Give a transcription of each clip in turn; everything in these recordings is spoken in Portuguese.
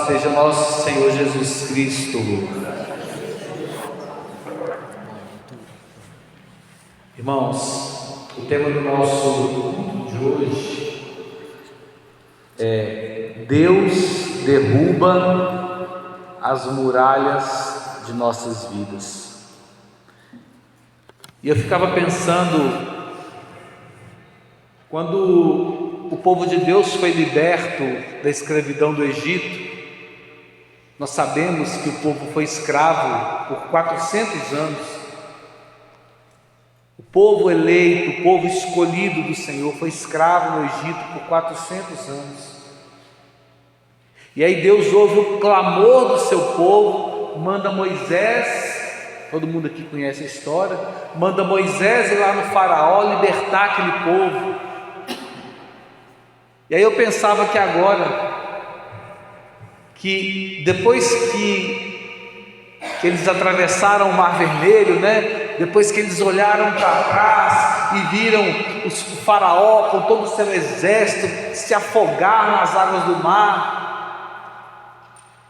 seja nosso Senhor Jesus Cristo. Irmãos, o tema do nosso culto de hoje é: Deus derruba as muralhas de nossas vidas. E eu ficava pensando, quando o povo de Deus foi liberto da escravidão do Egito, nós sabemos que o povo foi escravo por 400 anos. O povo eleito, o povo escolhido do Senhor foi escravo no Egito por 400 anos. E aí Deus ouve o clamor do seu povo, manda Moisés, todo mundo aqui conhece a história, manda Moisés ir lá no faraó libertar aquele povo. E aí eu pensava que agora, que depois que eles atravessaram o Mar Vermelho, depois que eles olharam para trás e viram o faraó com todo o seu exército se afogar nas águas do mar,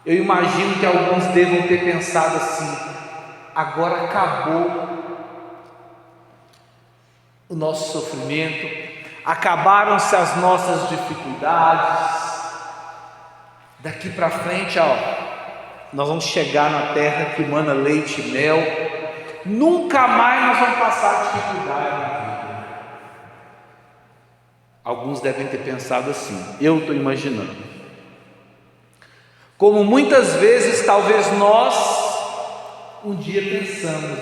eu imagino que alguns devam ter pensado assim: agora acabou o nosso sofrimento, acabaram-se as nossas dificuldades, daqui para frente, nós vamos chegar na terra que mana leite e mel, nunca mais nós vamos passar dificuldade na vida. Alguns devem ter pensado assim, eu estou imaginando. Como muitas vezes talvez nós um dia pensamos,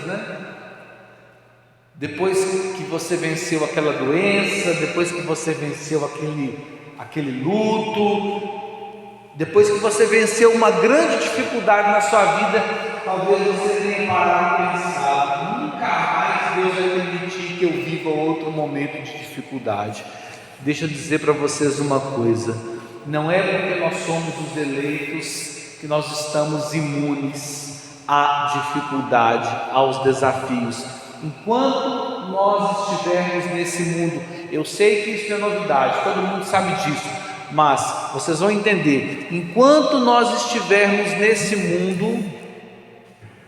depois que você venceu aquela doença, depois que você venceu aquele luto, depois que você venceu uma grande dificuldade na sua vida, talvez você tenha parado e pensado: nunca mais Deus vai permitir que eu viva outro momento de dificuldade. Deixa eu dizer para vocês uma coisa: não é porque nós somos os eleitos que nós estamos imunes à dificuldade, aos desafios. Enquanto nós estivermos nesse mundo, eu sei que isso é novidade, todo mundo sabe disso, mas vocês vão entender, enquanto nós estivermos nesse mundo,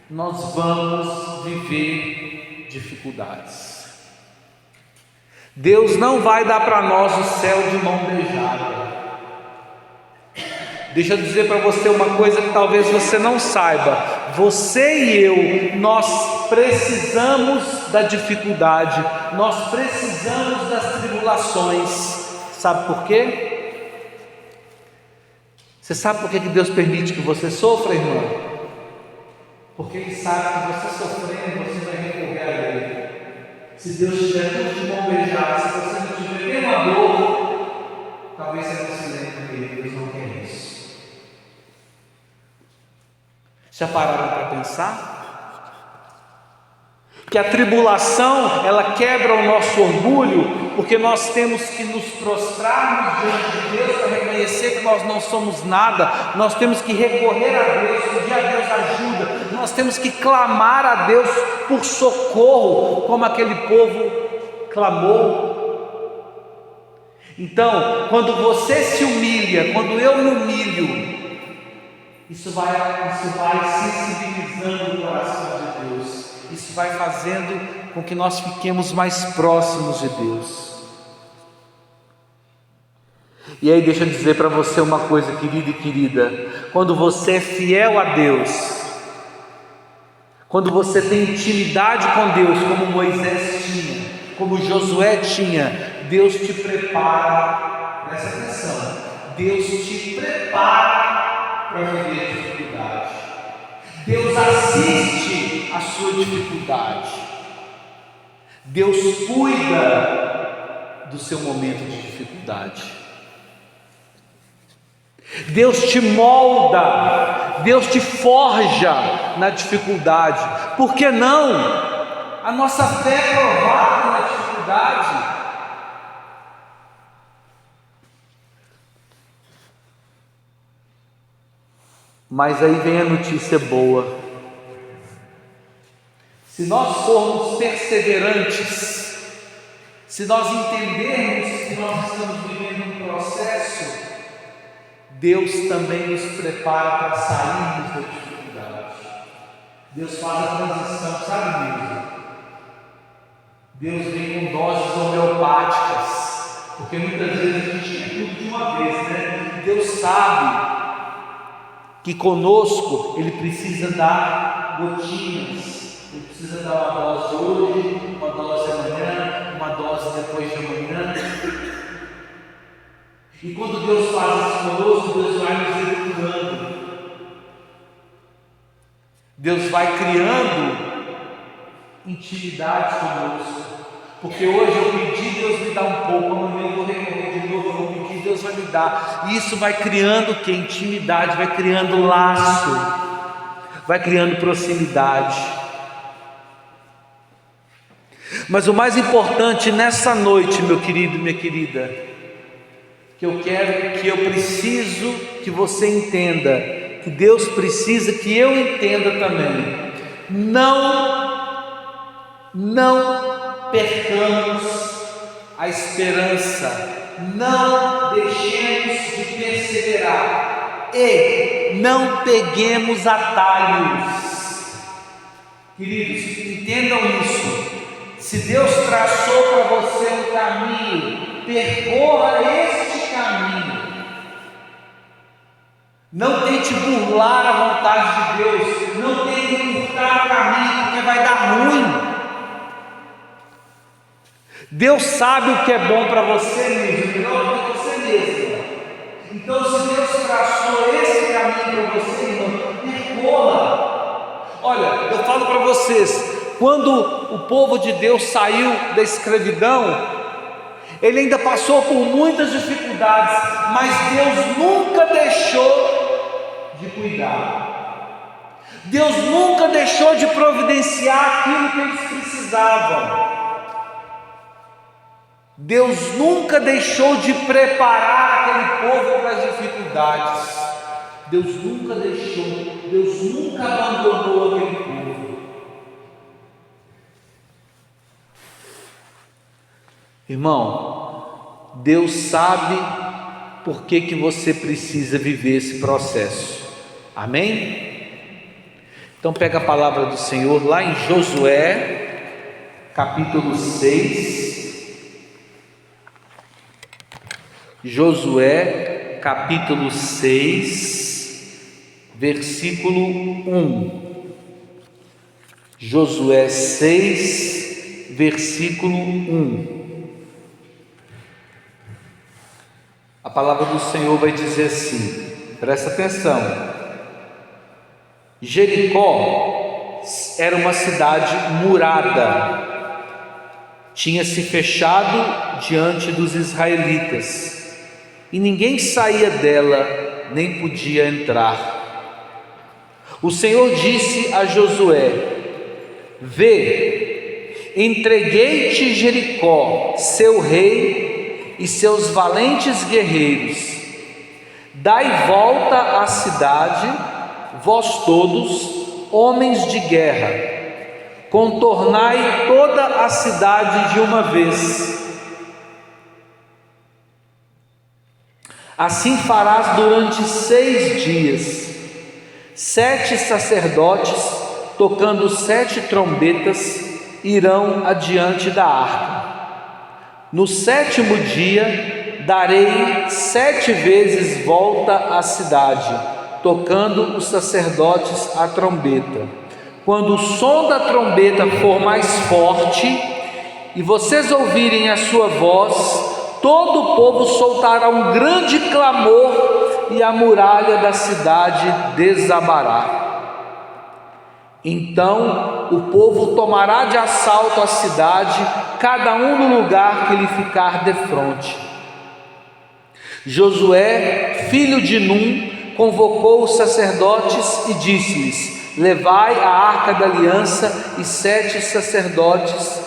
nós vamos viver dificuldades. Deus não vai dar para nós o céu de mão beijada. Deixa eu dizer para você uma coisa que talvez você não saiba: você e eu, nós precisamos da dificuldade, nós precisamos das tribulações. Sabe por quê? Você sabe por que Deus permite que você sofra, irmã? Porque Ele sabe que você sofrendo, você vai recorrer a Ele. Se Deus tiver tudo de mão beijada, se você não tiver nenhuma dor, talvez você não se lembre que Deus não quer isso. Já pararam para pensar? Que a tribulação, ela quebra o nosso orgulho, porque nós temos que nos prostrarmos diante de Deus para reconhecer que nós não somos nada, nós temos que recorrer a Deus, pedir a Deus ajuda, nós temos que clamar a Deus por socorro, como aquele povo clamou. Então, quando você se humilha, quando eu me humilho, isso vai sensibilizando o coração de Deus, isso vai fazendo com que nós fiquemos mais próximos de Deus. E aí deixa eu dizer para você uma coisa, querido e querida: quando você é fiel a Deus, quando você tem intimidade com Deus, como Moisés tinha, como Josué tinha, Deus te prepara, presta atenção, Deus te prepara para viver a dificuldade. Deus assiste a sua dificuldade. Deus cuida do seu momento de dificuldade. Deus te molda, Deus te forja na dificuldade. Por que não? A nossa fé é provada na dificuldade. Mas aí vem a notícia boa: se nós formos perseverantes, se nós entendermos que nós estamos vivendo um processo, Deus também nos prepara para sairmos da dificuldade. Deus faz a transição, sabe mesmo? Deus vem com doses homeopáticas, porque muitas vezes a gente quer tudo de uma vez, né? Deus sabe que conosco Ele precisa dar gotinhas, Ele precisa dar uma dose hoje, uma dose amanhã, uma dose depois de amanhã. E quando Deus faz isso conosco, Deus vai nos educando, Deus vai criando intimidade conosco, porque hoje eu pedi, Deus me dá um pouco, amanhã eu vou recorrer de novo, eu vou pedir, Deus vai me dar, e isso vai criando o que? Intimidade, vai criando laço, vai criando proximidade. Mas o mais importante nessa noite, meu querido, minha querida, que eu quero, que eu preciso que você entenda, que Deus precisa que eu entenda também, não percamos a esperança, não deixemos de perseverar e não peguemos atalhos. Queridos, entendam isso. Se Deus traçou para você um caminho, percorra este caminho. Não tente burlar a vontade de Deus, não tente encurtar o caminho, porque vai dar ruim. Deus sabe o que é bom para você mesmo, melhor do que você mesmo. Então, se Deus traçou esse caminho para você, irmão, percorra. Olha, eu falo para vocês, quando o povo de Deus saiu da escravidão, ele ainda passou por muitas dificuldades, mas Deus nunca deixou de cuidar. Deus nunca deixou de providenciar aquilo que eles precisavam. Deus nunca deixou de preparar aquele povo para as dificuldades. Deus nunca deixou, Deus nunca abandonou aquele povo. Irmão, Deus sabe por que você precisa viver esse processo. Amém? Então pega a palavra do Senhor lá em Josué, capítulo 6. Josué, capítulo 6, versículo 1. Josué 6, versículo 1. A palavra do Senhor vai dizer assim, presta atenção. Jericó era uma cidade murada, tinha se fechado diante dos israelitas, e ninguém saía dela, nem podia entrar. O Senhor disse a Josué: vê, entreguei-te Jericó, seu rei e seus valentes guerreiros. Dai volta à cidade, vós todos, homens de guerra, contornai toda a cidade de uma vez. Assim farás durante 6 dias. 7 sacerdotes, tocando 7 trombetas, irão adiante da arca. No 7º dia, darei 7 vezes volta à cidade, tocando os sacerdotes a trombeta. Quando o som da trombeta for mais forte e vocês ouvirem a sua voz, todo o povo soltará um grande clamor e a muralha da cidade desabará. Então o povo tomará de assalto a cidade, cada um no lugar que lhe ficar defronte. Josué, filho de Num, convocou os sacerdotes e disse-lhes: levai a arca da aliança e 7 sacerdotes,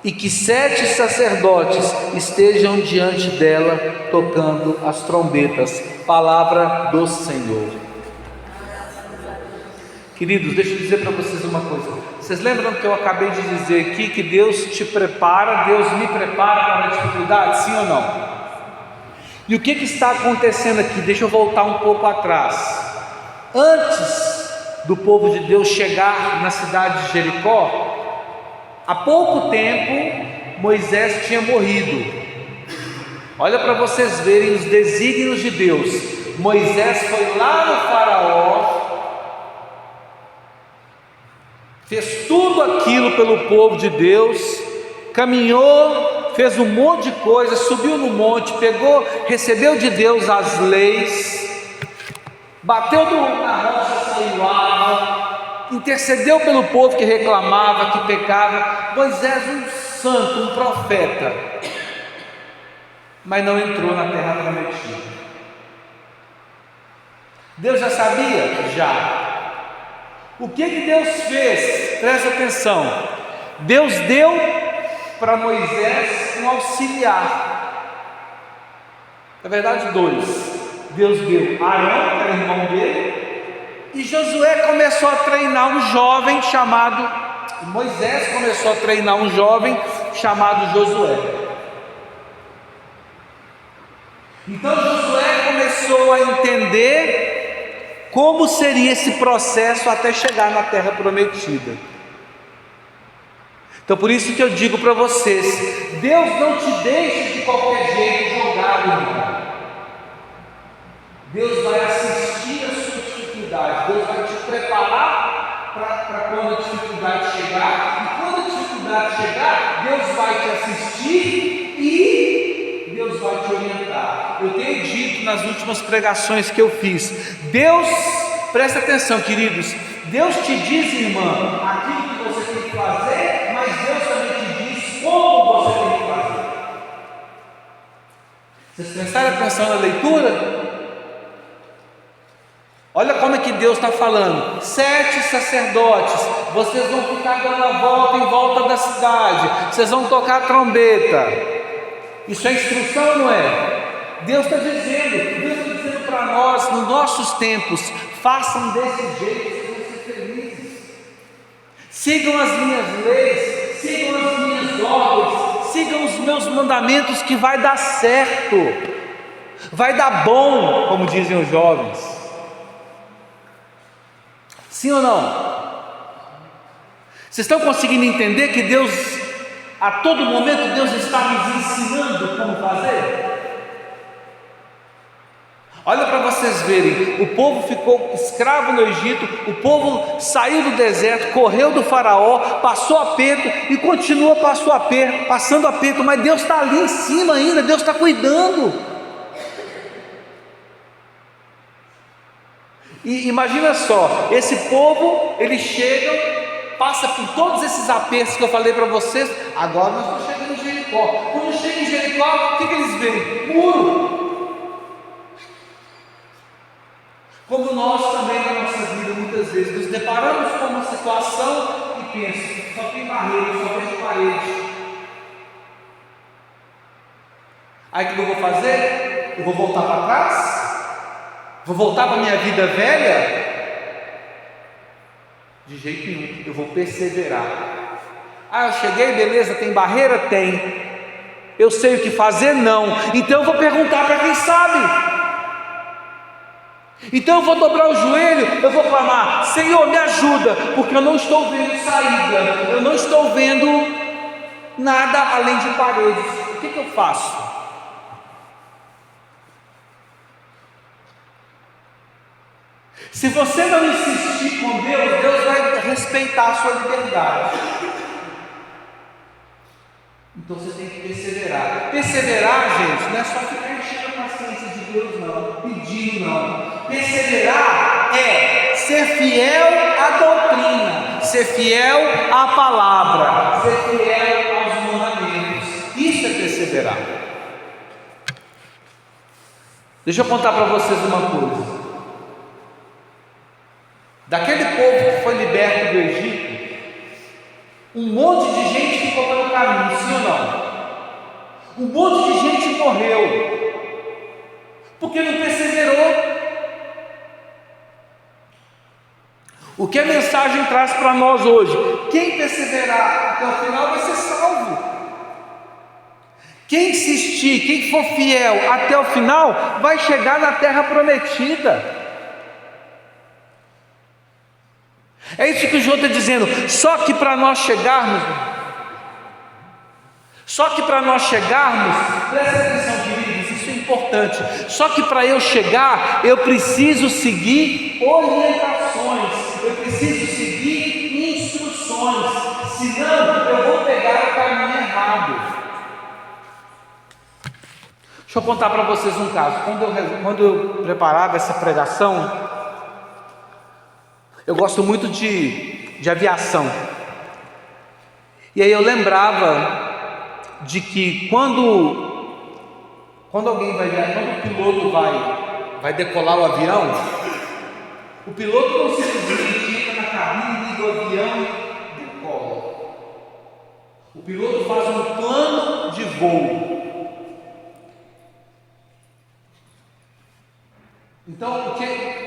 e que 7 sacerdotes estejam diante dela, tocando as trombetas. Palavra do Senhor. Queridos, deixa eu dizer para vocês uma coisa. Vocês lembram que eu acabei de dizer aqui que Deus te prepara, Deus me prepara para a dificuldade, sim ou não? E o que está acontecendo aqui? Deixa eu voltar um pouco atrás. Antes do povo de Deus chegar na cidade de Jericó, há pouco tempo Moisés tinha morrido. Olha para vocês verem os desígnios de Deus. Moisés foi lá no faraó, fez tudo aquilo pelo povo de Deus, caminhou, fez um monte de coisa, subiu no monte, recebeu de Deus as leis, bateu na rocha, saiu água, intercedeu pelo povo que reclamava, que pecava. Moisés, um santo, um profeta, mas não entrou na terra prometida. Deus já sabia? Já. O que Deus fez? Presta atenção. Deus deu para Moisés um auxiliar. Na verdade, dois. Deus deu Arão, que era irmão dele, e Josué começou a treinar um jovem chamado, Moisés começou a treinar um jovem chamado Josué. Então Josué começou a entender como seria esse processo até chegar na terra prometida. Então por isso que eu digo para vocês, Deus não te deixa de qualquer jeito jogado, irmão. Deus vai assistir a sua dificuldade, Deus vai te preparar para quando a dificuldade chegar, e quando a dificuldade chegar, Deus vai te assistir e Deus vai te orientar. Eu tenho dito nas últimas pregações que eu fiz, Deus, presta atenção, queridos, Deus te diz, irmã, aquilo que você tem que fazer, mas Deus também te diz como você tem que fazer. Vocês prestaram atenção na leitura? Olha como é que Deus está falando. 7 sacerdotes, vocês vão ficar dando a volta em volta da cidade, vocês vão tocar a trombeta. Isso é instrução, não é? Deus está dizendo para nós, nos nossos tempos, façam desse jeito, vocês vão ser felizes. Sigam as minhas leis, sigam as minhas ordens, sigam os meus mandamentos, que vai dar certo, vai dar bom, como dizem os jovens. Sim ou não? Vocês estão conseguindo entender que Deus, a todo momento, Deus está nos ensinando como fazer? Olha para vocês verem, o povo ficou escravo no Egito, o povo saiu do deserto, correu do faraó, passou aperto e continua passando aperto, mas Deus está ali em cima ainda, Deus está cuidando. E imagina só, esse povo, eles chegam, passa por todos esses apertos que eu falei para vocês. Agora nós estamos chegando em Jericó. Quando chega em Jericó, o que eles veem? Muro. Como nós também na nossa vida, muitas vezes nos deparamos com uma situação e pensamos, só tem barreira, só vejo parede. Aí o que eu vou fazer? Eu vou voltar para trás? Vou voltar para a minha vida velha? De jeito nenhum, eu vou perseverar. Eu cheguei, beleza, tem barreira? Tem. Eu sei o que fazer? Não. Então eu vou perguntar para quem sabe. Então eu vou dobrar o joelho, eu vou clamar, Senhor, me ajuda, porque eu não estou vendo saída, eu não estou vendo nada além de paredes. O que eu faço? Se você não insistir com Deus, Deus vai respeitar a sua liberdade. Então você tem que perseverar. Perseverar, gente, não é só ficar enchendo a paciência de Deus, não, pedindo, não. Perseverar é ser fiel à doutrina, ser fiel à palavra, ser fiel aos mandamentos. Isso é perseverar. Deixa eu contar para vocês uma coisa. Daquele povo que foi liberto do Egito, um monte de gente ficou pelo caminho, sim ou não? Um monte de gente morreu, porque não perseverou. O que a mensagem traz para nós hoje? Quem perseverar até o final vai ser salvo. Quem insistir, quem for fiel até o final, vai chegar na terra prometida. É isso que o João está dizendo. Só que para nós chegarmos, presta atenção, queridos, isso é importante. Só que para eu chegar, eu preciso seguir orientações, eu preciso seguir instruções, senão eu vou pegar o caminho errado. Deixa eu contar para vocês um caso. Quando eu preparava essa pregação, eu gosto muito de aviação. E aí eu lembrava de que quando alguém vai viajar, quando o piloto vai decolar o avião, o piloto não simplesmente entra na cabine do avião e decola. O piloto faz um plano de voo. Então,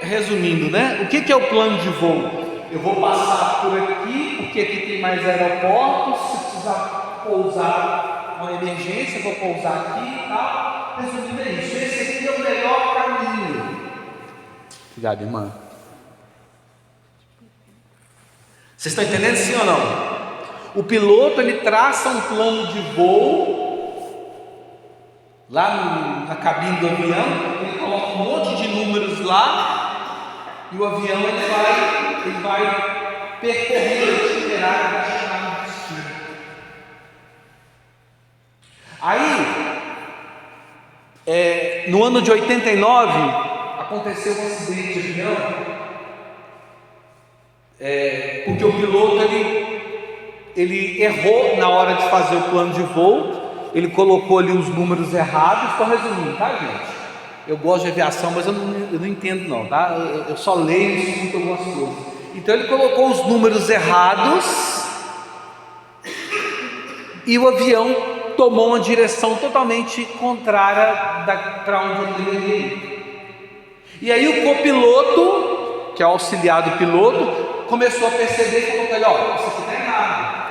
resumindo, né? O que é o plano de voo? Eu vou passar por aqui, porque aqui tem mais aeroportos. Se precisar pousar uma emergência, eu vou pousar aqui e tal. Resumindo, é isso. Esse aqui é o melhor caminho. Obrigado, irmã. Vocês estão entendendo, sim ou não? O piloto, ele traça um plano de voo lá na cabine do avião, ele coloca um monte de números lá, e o avião ele vai percorrer o itinerário para chegar no destino. Aí, no ano de 89, aconteceu um acidente de avião, porque o piloto ele errou na hora de fazer o plano de voo. Ele colocou ali os números errados. Estou resumindo, tá, gente? Eu gosto de aviação, mas eu não entendo não, tá? Eu só leio e escuto algumas coisas. Então ele colocou os números errados e o avião tomou uma direção totalmente contrária para onde ele deveria ir. E aí o copiloto, que é o auxiliar do piloto, começou a perceber e falou para ele: ó, isso aqui está errado.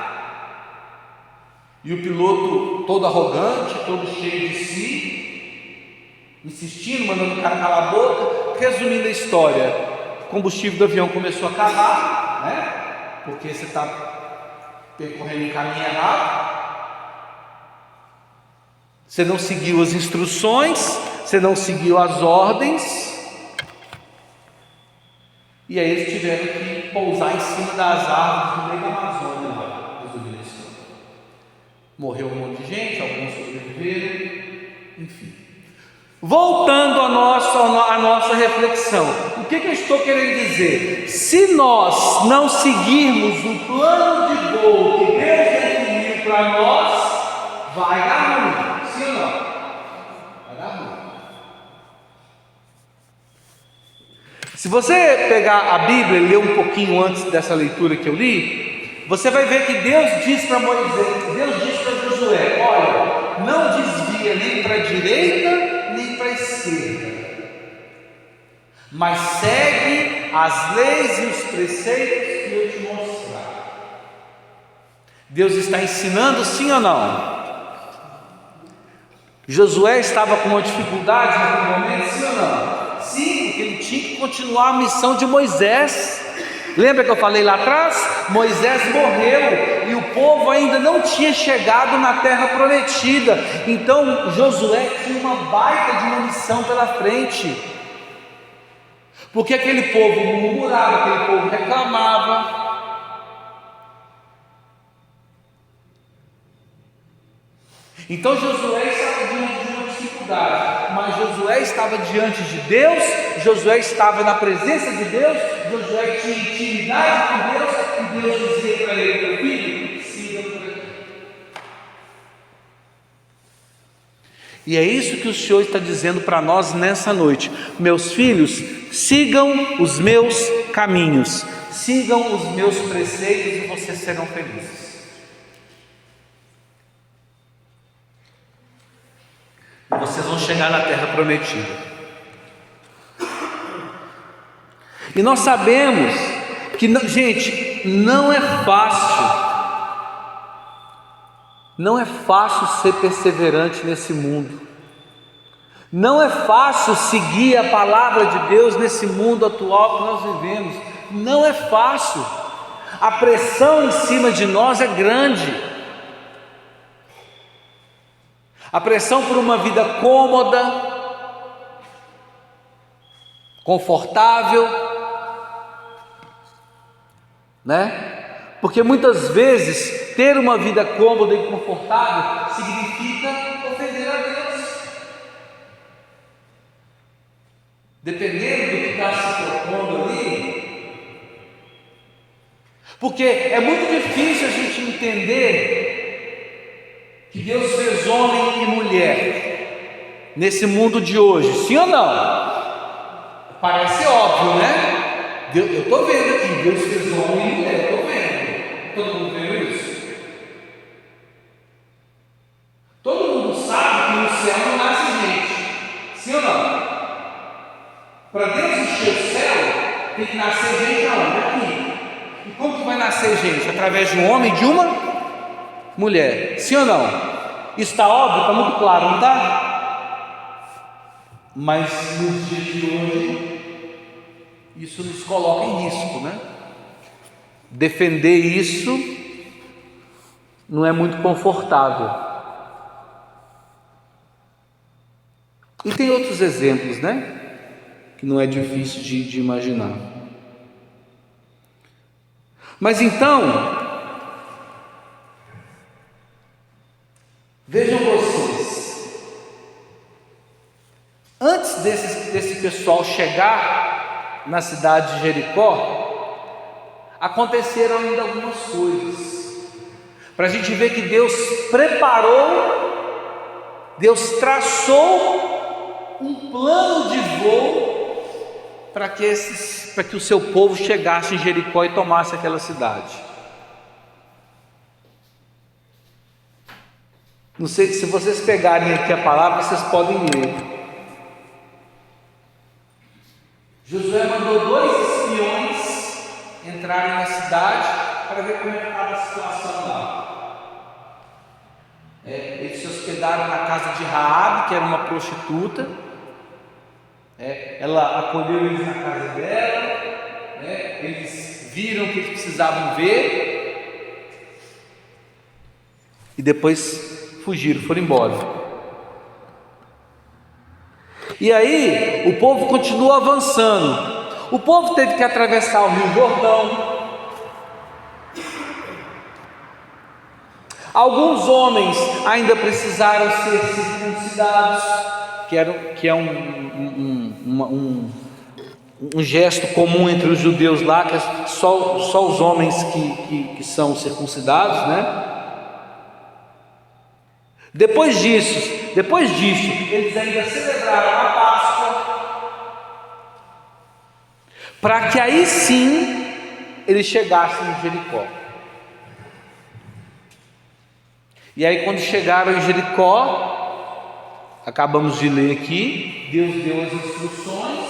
E o piloto, todo arrogante, todo cheio de si, insistindo, mandando o cara calar a boca. Resumindo a história, o combustível do avião começou a acabar, né? Porque você está percorrendo o caminho errado. Você não seguiu as instruções, você não seguiu as ordens. E aí eles tiveram que pousar em cima das árvores no meio da Amazônia. Morreu um monte de gente, alguns sobreviveram, enfim. Voltando à nossa reflexão, o que eu estou querendo dizer? Se nós não seguirmos o plano de voo que Deus definiu para nós, vai dar ruim, sim ou não? Vai dar ruim. Se você pegar a Bíblia e ler um pouquinho antes dessa leitura que eu li, você vai ver que Deus diz para Moisés, Deus diz para Josué: olha, não desvia nem para a direita nem para a esquerda, mas segue as leis e os preceitos que eu te mostrar. Deus está ensinando, sim ou não? Josué estava com uma dificuldade naquele momento, sim ou não? Sim, porque ele tinha que continuar a missão de Moisés. Lembra que eu falei lá atrás? Moisés morreu e o povo ainda não tinha chegado na terra prometida. Então Josué tinha uma baita de uma missão pela frente, porque aquele povo murmurava, aquele povo reclamava. Então Josué estava diante de uma dificuldade, mas Josué estava diante de Deus, Josué estava na presença de Deus, Josué tinha intimidade com Deus, e Deus dizia para ele: meu filho, siga por aqui. E é isso que o Senhor está dizendo para nós nessa noite: meus filhos, sigam os meus caminhos, sigam os meus preceitos e vocês serão felizes. Vocês vão chegar na terra prometida. E nós sabemos que, gente, não é fácil Não é fácil ser perseverante nesse mundo. Não é fácil seguir a palavra de Deus nesse mundo atual que nós vivemos. Não é fácil. A pressão em cima de nós é grande. A pressão por uma vida cômoda, confortável, né? Porque muitas vezes ter uma vida cômoda e confortável significa ofender a Deus. Dependendo do que está se propondo ali. Porque é muito difícil a gente entender que Deus fez homem e mulher nesse mundo de hoje, sim ou não? Parece óbvio, né? Eu estou vendo aqui, Deus fez homem e mulher, eu estou vendo. Todo mundo vê isso? Todo mundo sabe que no céu não nasce gente, sim ou não? Para Deus encher o céu, tem que nascer gente aonde? Aqui. E como que vai nascer gente? Através de um homem e de uma mulher, sim ou não? Isso está óbvio, está muito claro, não está? Mas nos dias de hoje, isso nos coloca em risco, né? Defender isso não é muito confortável. E tem outros exemplos, né? Que não é difícil de imaginar. Mas então, vejam vocês, antes desse pessoal chegar na cidade de Jericó, aconteceram ainda algumas coisas, para a gente ver que Deus preparou, Deus traçou um plano de voo para que o seu povo chegasse em Jericó e tomasse aquela cidade. Não sei se vocês pegarem aqui a palavra, vocês podem ler. Josué mandou 2 espiões entrarem na cidade para ver como estava a situação lá. Eles se hospedaram na casa de Raabe, que era uma prostituta. Ela acolheu eles na casa dela. Eles viram o que eles precisavam ver e depois fugiram, foram embora. E aí o povo continuou avançando. O povo teve que atravessar o Rio Jordão. Alguns homens ainda precisaram ser circuncidados, que é um gesto comum entre os judeus lá, que é só os homens que são circuncidados, né? Depois disso, eles ainda celebraram a Páscoa, para que aí sim eles chegassem em Jericó. E aí, quando chegaram em Jericó, acabamos de ler aqui, Deus deu as instruções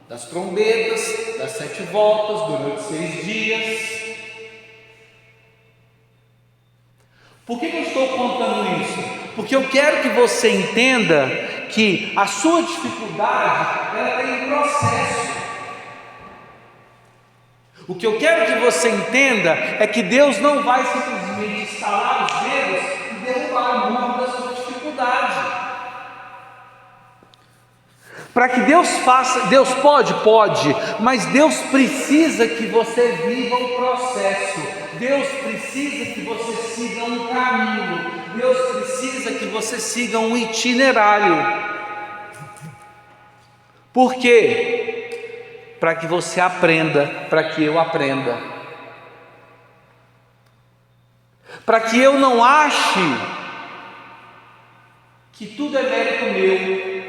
das trombetas, das 7 voltas, durante 6 dias. Por que eu estou contando isso? Porque eu quero que você entenda que a sua dificuldade, ela tem um processo. O que eu quero que você entenda é que Deus não vai simplesmente estalar os dedos e derrubar o mundo da sua dificuldade. Para que Deus faça, Deus pode, mas Deus precisa que você viva um processo. Deus precisa que você siga um caminho. Deus precisa que você siga um itinerário. Por quê? Para que você aprenda, para que eu aprenda, para que eu não ache que tudo é mérito meu,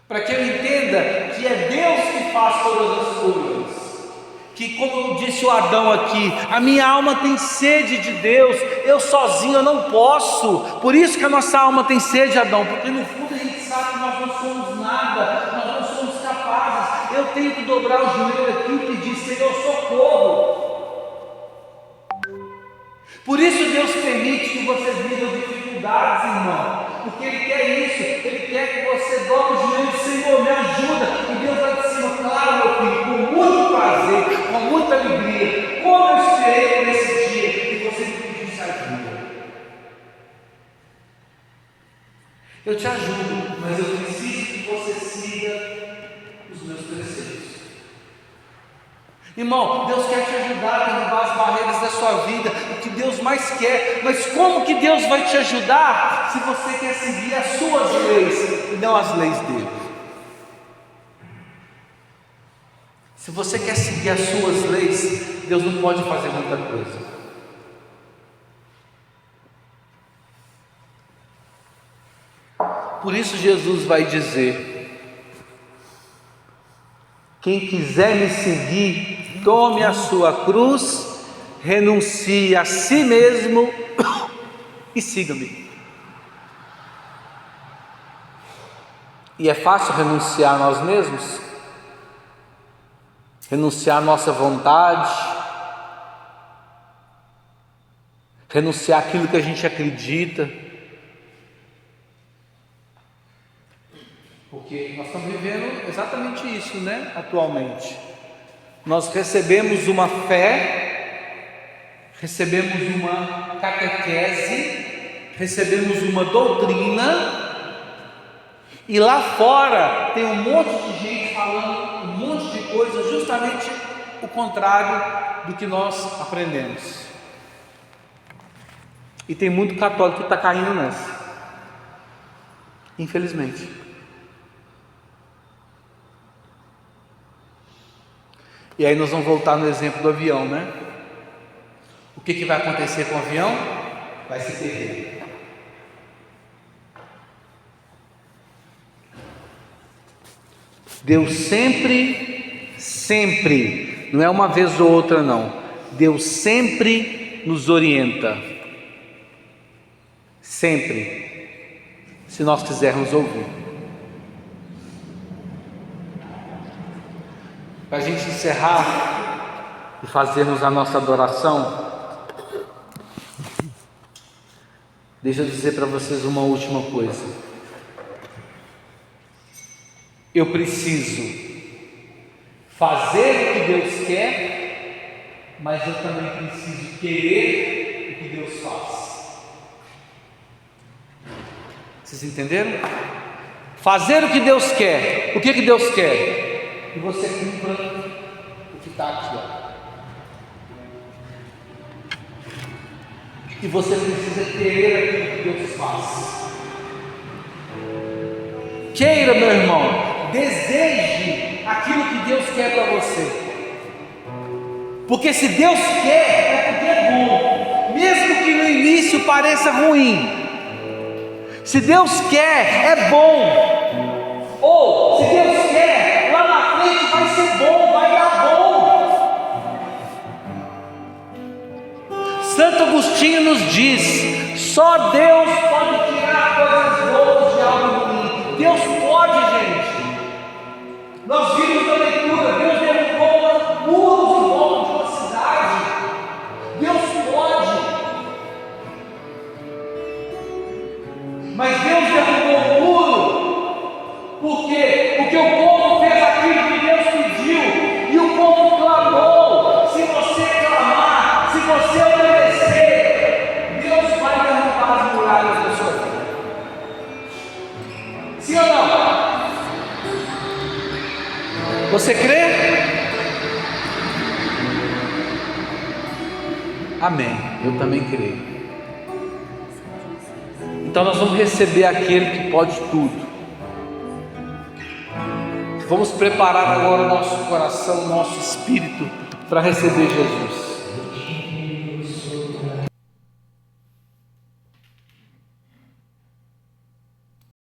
para que eu entenda que é Deus que faz todas as coisas, que, como disse o Adão aqui, a minha alma tem sede de Deus, eu sozinho eu não posso. Por isso que a nossa alma tem sede, Adão, porque no fundo a gente sabe que nós não somos nada, nós não somos capazes. Eu tenho que dobrar o joelho aqui e pedir: Senhor, socorro. Por isso Deus permite que você viva dificuldades, irmão, porque Ele quer isso, Ele quer que você dobre os joelhos, Senhor, me ajuda, e Deus vai de cima, claro, meu filho, com muito prazer, com muita alegria, como eu esperei por esse dia, e você me pedisse ajuda. Eu te ajudo, mas eu preciso que você siga os meus preceitos. Irmão, Deus quer te ajudar a derrubar as barreiras da sua vida, o que Deus mais quer, mas como que Deus vai te ajudar se você quer seguir as suas leis e não as leis dele? Se você quer seguir as suas leis, Deus não pode fazer muita coisa. Por isso Jesus vai dizer: quem quiser me seguir, tome a sua cruz, renuncie a si mesmo e siga-me. E é fácil renunciar a nós mesmos? Renunciar a nossa vontade, renunciar aquilo que a gente acredita, porque nós estamos vivendo exatamente isso, né? Atualmente nós recebemos uma fé, recebemos uma catequese, recebemos uma doutrina, e lá fora tem um monte de gente falando um monte de coisa, justamente o contrário do que nós aprendemos. E tem muito católico que está caindo nessa, infelizmente. E aí nós vamos voltar no exemplo do avião, né? O que vai acontecer com o avião? Vai se perder. Deus sempre, não é uma vez ou outra não, Deus sempre nos orienta, sempre, se nós quisermos ouvir. Para a gente encerrar e fazermos a nossa adoração, deixa eu dizer para vocês uma última coisa. Eu preciso fazer o que Deus quer, mas eu também preciso querer o que Deus faz. Vocês entenderam? Fazer o que Deus quer. O que Deus quer? Que você cumpra o que está aqui, ó. E você precisa querer aquilo que Deus faz. Queira, meu irmão. Deseje aquilo que Deus quer para você, porque se Deus quer, é porque é bom, mesmo que no início pareça ruim. Se Deus quer, é bom, ou se Deus quer, lá na frente vai ser bom, vai dar bom. Santo Agostinho nos diz: só Deus pode tirar coisas boas de algo ruim. Deus pode, gente. Nós vimos na leitura, Deus derrubou muros em volta de uma cidade. Deus pode. Mas Deus derrubou o muro, por quê? Porque o povo fez aquilo que Deus pediu, e o povo clamou. Se você clamar, se você obedecer, Deus vai derrubar as muralhas da sua vida. Sim ou não? Você crê? Amém. Eu também creio. Então nós vamos receber aquele que pode tudo. Vamos preparar agora o nosso coração, o nosso espírito para receber Jesus.